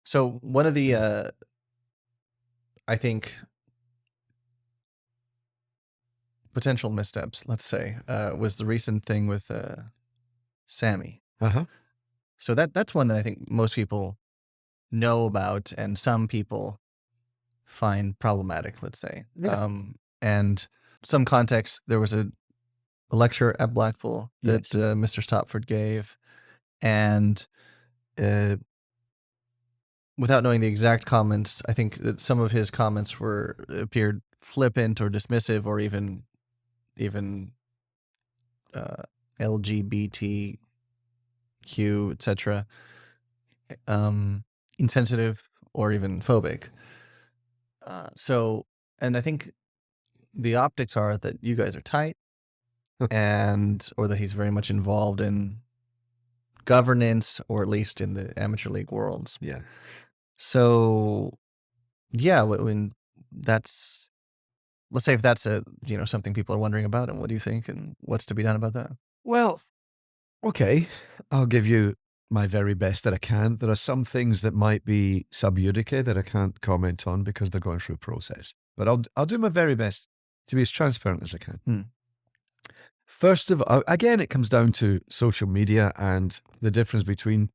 So one of the, I think, potential missteps, let's say, was the recent thing with Sammy. Uh-huh. So that's one that I think most people know about, and some people find problematic, let's say. Yeah. And some context, there was a lecture at Blackpool that Yes. Mr. Stopford gave, and uh, without knowing the exact comments, I think that some of his comments appeared flippant or dismissive, or even LGBTQ, etc., insensitive or even phobic. And I think the optics are that you guys are tight, or that he's very much involved in governance, or at least in the amateur league worlds. Yeah. So, yeah, when that's, let's say if that's something people are wondering about, and what do you think, and what's to be done about that? Well, okay. I'll give you my very best that I can. There are some things that might be sub judice that I can't comment on because they're going through a process. But I'll do my very best to be as transparent as I can. First of all, again, it comes down to social media and the difference between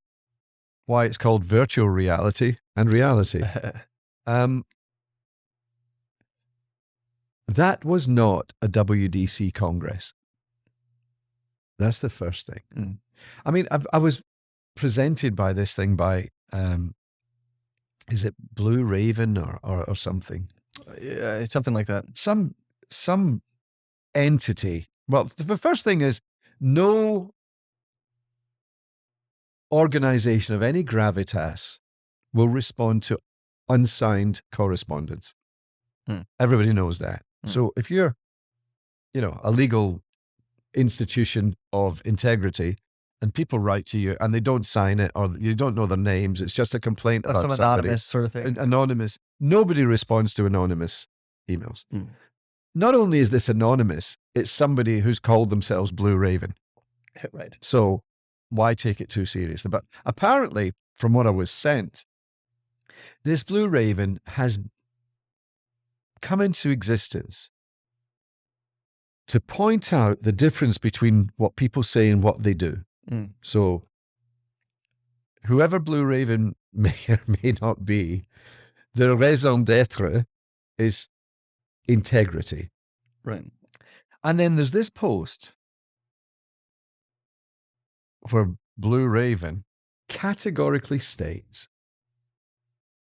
why it's called virtual reality and reality. That was not a WDC Congress. That's the first thing. I mean, I was presented by this thing by, is it Blue Raven or something? Something like that. Some entity. Well, the first thing is no organization of any gravitas will respond to unsigned correspondence. Everybody knows that. So if you're, a legal institution of integrity and people write to you and they don't sign it, or you don't know their names, it's just a complaint about some somebody. anonymous sort of thing. Anonymous. Nobody responds to anonymous emails. Not only is this anonymous, it's somebody who's called themselves Blue Raven. Right. So why take it too seriously? But apparently, from what I was sent, this Blue Raven has come into existence to point out the difference between what people say and what they do. So whoever Blue Raven may or may not be, their raison d'etre is integrity. Right. And then there's this post where Blue Raven categorically states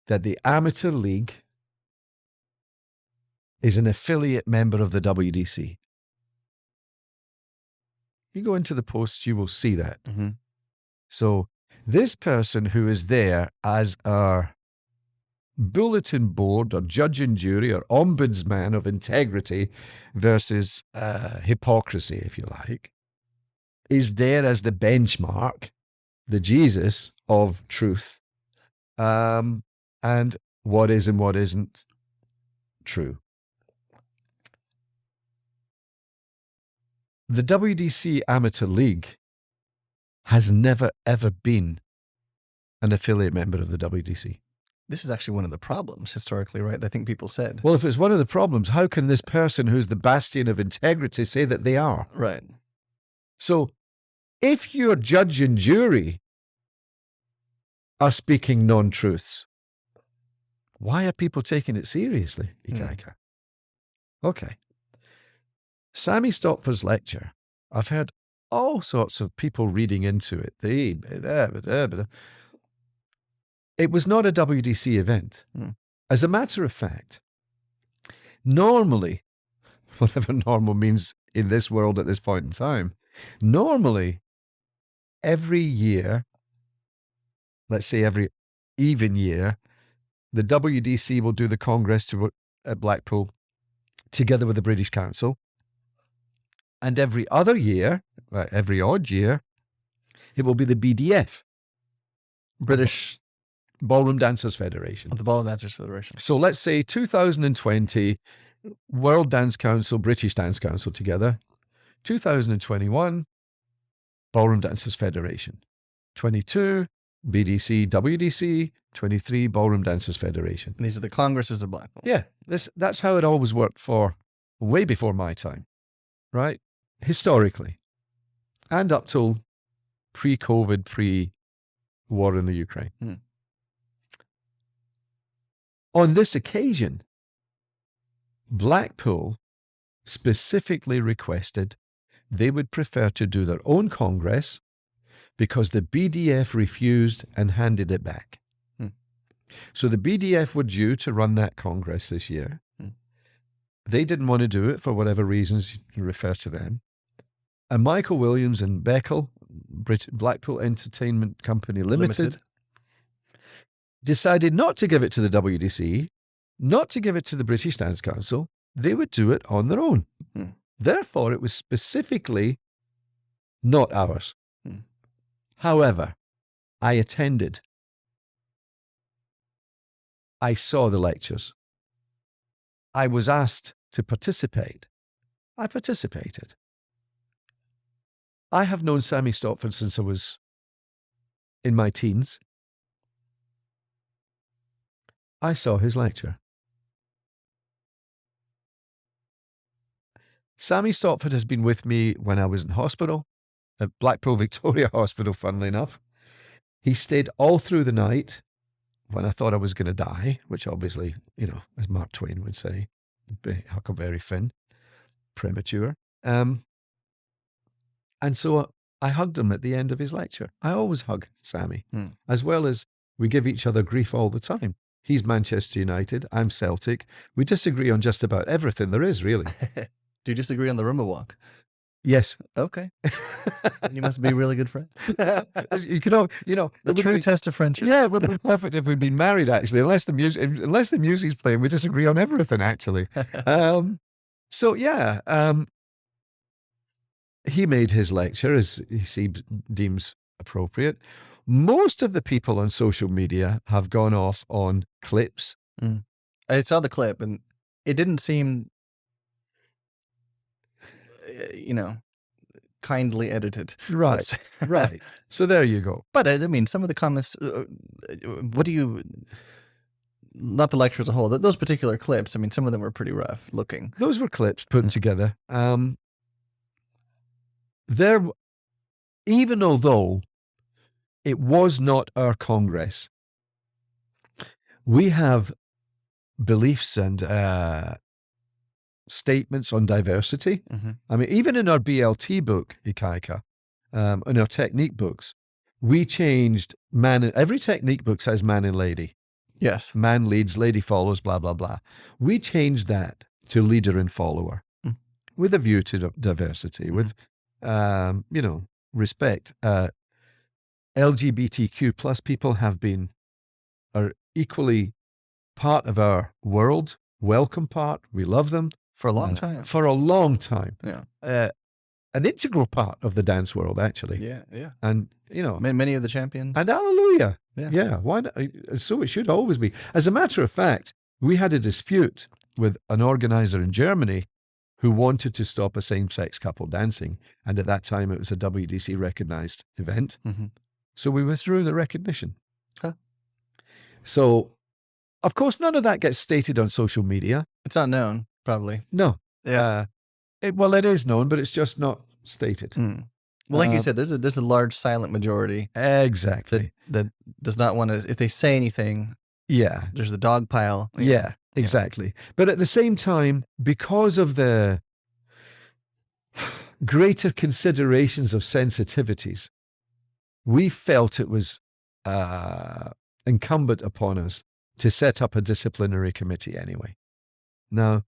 that the Amateur League is an affiliate member of the WDC. You go into the posts, you will see that. So this person who is there as our bulletin board or judge and jury or ombudsman of integrity versus hypocrisy, if you like, is there as the benchmark, the Jesus of truth, and what is and what isn't true. The WDC Amateur League has never, ever been an affiliate member of the WDC. This is actually one of the problems historically, right? I think people said. Well, if it's one of the problems, how can this person who's the bastion of integrity say that they are? Right. So if your judge and jury are speaking non-truths, why are people taking it seriously, Ikaika? Okay. Sammy Stopford's lecture, I've heard all sorts of people reading into it. It was not a WDC event. As a matter of fact, normally, whatever normal means in this world at this point in time, normally every year, let's say every even year, the WDC will do the Congress at Blackpool together with the British Council. And every other year, every odd year, it will be the BDF, British Ballroom Dancers Federation. The Ballroom Dancers Federation. So let's say 2020, World Dance Council, British Dance Council together. 2021, Ballroom Dancers Federation. 22, BDC, WDC, 23 Ballroom Dancers Federation. And these are the congresses of Blackpool. Yeah, that's how it always worked for way before my time, right? Historically. And up till pre-COVID, pre-war in the Ukraine. On this occasion, Blackpool specifically requested they would prefer to do their own congress because the BDF refused and handed it back. So the BDF were due to run that congress this year. They didn't want to do it for whatever reasons you refer to them. And Michael Williams and Beckel, Blackpool Entertainment Company Limited, decided not to give it to the WDC, not to give it to the British Dance Council. They would do it on their own. Therefore, it was specifically not ours. However, I attended. I saw the lectures. I was asked to participate. I participated. I have known Sammy Stopford since I was in my teens. I saw his lecture. Sammy Stopford has been with me when I was in hospital, at Blackpool Victoria Hospital, funnily enough. He stayed all through the night when I thought I was going to die, which obviously, as Mark Twain would say, Huckleberry Finn, premature. And so I hugged him at the end of his lecture. I always hug Sammy, as well as we give each other grief all the time. He's Manchester United, I'm Celtic. We disagree on just about everything there is, really. Do you disagree on the Roomba walk? Yes. Okay. You must be really good friends. The true test of friendship. Yeah, it would be perfect if we'd been married, actually. Unless the music's playing, we disagree on everything, actually. He made his lecture as he deems appropriate. Most of the people on social media have gone off on clips. I saw the clip, and it didn't seem kindly edited. Right, right. So there you go. But I mean, some of the comments, not the lecture as a whole, those particular clips, I mean, some of them were pretty rough looking. Those were clips put together. Even although it was not our Congress, we have beliefs and statements on diversity. I mean, even in our BLT book, Ikaika, in our technique books, we changed every technique book says man and lady. Yes. Man leads, lady follows, blah, blah, blah. We changed that to leader and follower with a view to diversity, with, respect. LGBTQ plus people are equally part of our world, welcome part. We love them. For a long time. For a long time. Yeah. An integral part of the dance world, actually. Yeah, yeah. And, many of the champions. And hallelujah. Yeah. Why not? So it should always be. As a matter of fact, we had a dispute with an organizer in Germany who wanted to stop a same-sex couple dancing. And at that time, it was a WDC recognized event. So we withdrew the recognition. So, of course, none of that gets stated on social media. It's not known. Probably. No. Yeah. It is known, but it's just not stated. Well, like you said, there's a large silent majority. Exactly. That does not want to, if they say anything. Yeah. There's the dog pile. Yeah, exactly. But at the same time, because of the greater considerations of sensitivities, we felt it was incumbent upon us to set up a disciplinary committee anyway. Now,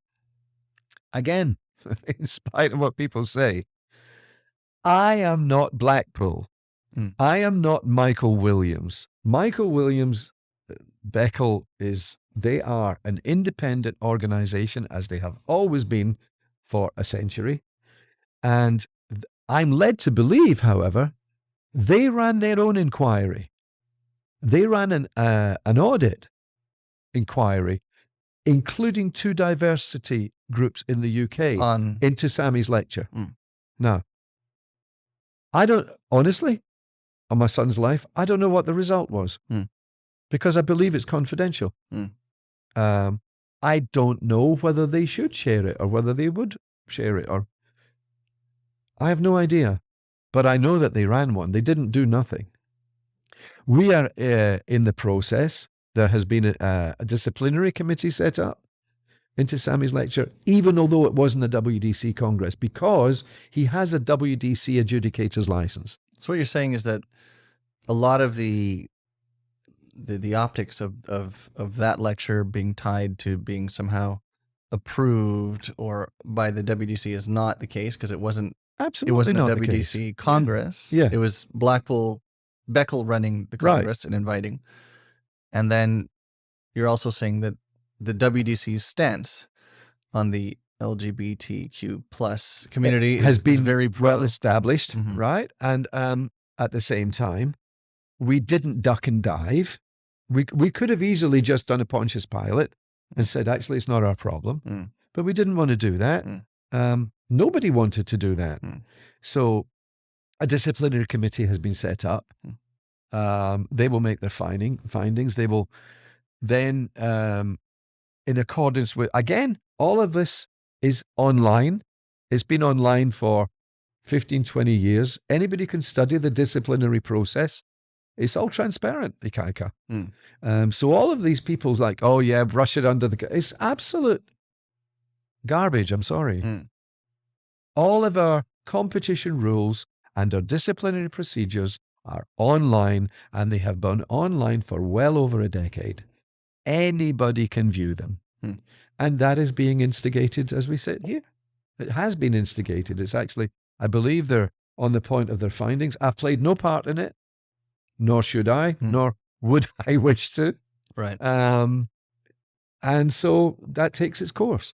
again, in spite of what people say, I am not Blackpool. I am not Michael Williams. Michael Williams, Beckel they are an independent organization, as they have always been for a century. And I'm led to believe, however, they ran their own inquiry. They ran an audit inquiry, including 2 diversity groups in the UK into Sammy's lecture. Now, honestly, on my son's life. I don't know what the result was because I believe it's confidential. I don't know whether they should share it or whether they would share it, or I have no idea. But I know that they ran one. They didn't do nothing. We are in the process. There has been a disciplinary committee set up into Sammy's lecture, even although it wasn't a WDC Congress, because he has a WDC adjudicator's license. So what you're saying is that a lot of the optics of that lecture being tied to being somehow approved or by the WDC is not the case, because it wasn't Absolutely not a the case. WDC Congress. Yeah. It was Beckel running the Congress and inviting. And then you're also saying that the WDC's stance on the LGBTQ plus community has been very well established, right? And at the same time, we didn't duck and dive. We could have easily just done a Pontius Pilate and said, actually, it's not our problem. But we didn't want to do that. Nobody wanted to do that. So a disciplinary committee has been set up. They will make their findings. They will then, in accordance with, again, all of this is online. It's been online for 15, 20 years. Anybody can study the disciplinary process. It's all transparent, Ikaika. So all of these people like, oh yeah, brush it under the... It's absolute garbage, I'm sorry. All of our competition rules and our disciplinary procedures are online, and they have been online for well over a decade. Anybody can view them. And that is being instigated as we sit here. It has been instigated. It's actually, I believe they're on the point of their findings. I've played no part in it, nor should I, nor would I wish to. Right. And so that takes its course.